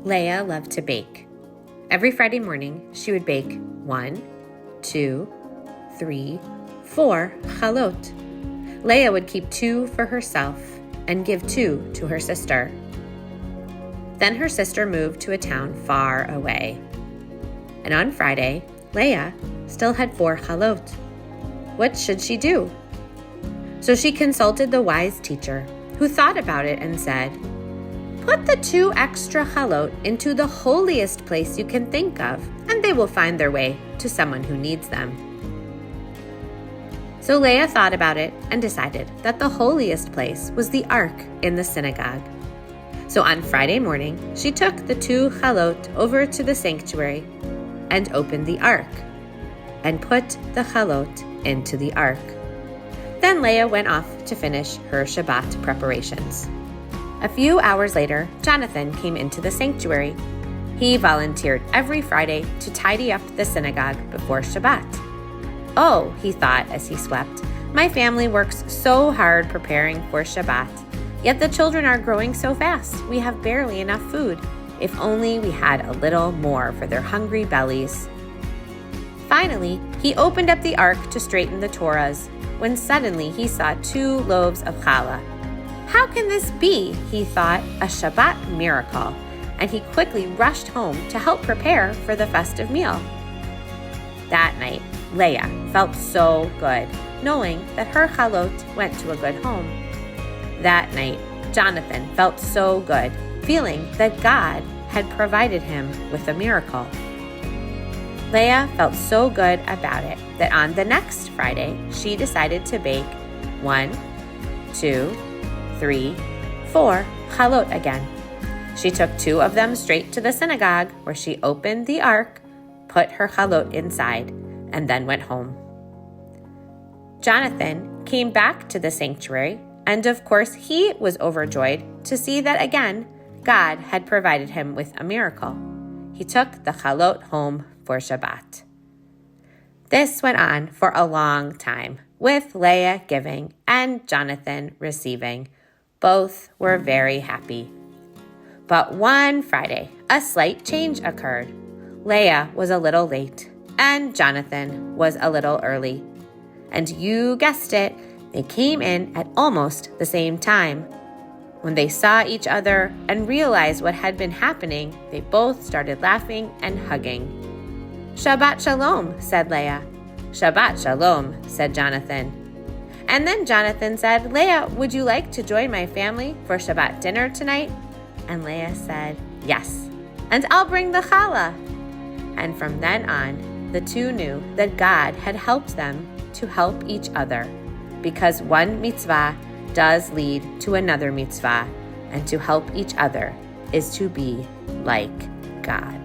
Leah loved to bake. Every Friday morning, she would bake 1, 2, 3, 4 chalot. Leah would keep 2 for herself and give 2 to her sister. Then her sister moved to a town far away. And on Friday, Leah still had 4 chalot. What should she do? So she consulted the wise teacher, who thought about it and said, "Put the 2 extra chalot into the holiest place you can think of, and they will find their way to someone who needs them." So Leah thought about it and decided that the holiest place was the ark in the synagogue. So on Friday morning, she took the 2 chalot over to the sanctuary and opened the ark and put the chalot into the ark. Then Leah went off to finish her Shabbat preparations. A few hours later, Jonathan came into the sanctuary. He volunteered every Friday to tidy up the synagogue before Shabbat. "Oh," he thought as he swept, "my family works so hard preparing for Shabbat. Yet the children are growing so fast, we have barely enough food. If only we had a little more for their hungry bellies." Finally, he opened up the ark to straighten the Torahs, when suddenly he saw 2 loaves of challah. "How can this be?" he thought, "a Shabbat miracle." And he quickly rushed home to help prepare for the festive meal. That night, Leah felt so good, knowing that her chalot went to a good home. That night, Jonathan felt so good, feeling that God had provided him with a miracle. Leah felt so good about it that on the next Friday, she decided to bake 1, 2, 3, 4 chalot again. She took 2 of them straight to the synagogue, where she opened the ark, put her chalot inside, and then went home. Jonathan came back to the sanctuary, and of course he was overjoyed to see that again God had provided him with a miracle. He took the chalot home for Shabbat. This went on for a long time, with Leah giving and Jonathan receiving. Both were very happy. But one Friday, a slight change occurred. Leah was a little late, and Jonathan was a little early. And you guessed it, they came in at almost the same time. When they saw each other and realized what had been happening, they both started laughing and hugging. "Shabbat Shalom," said Leah. "Shabbat Shalom," said Jonathan. And then Jonathan said, "Leah, would you like to join my family for Shabbat dinner tonight?" And Leah said, "Yes, and I'll bring the challah." And from then on, the 2 knew that God had helped them to help each other, because one mitzvah does lead to another mitzvah, and to help each other is to be like God.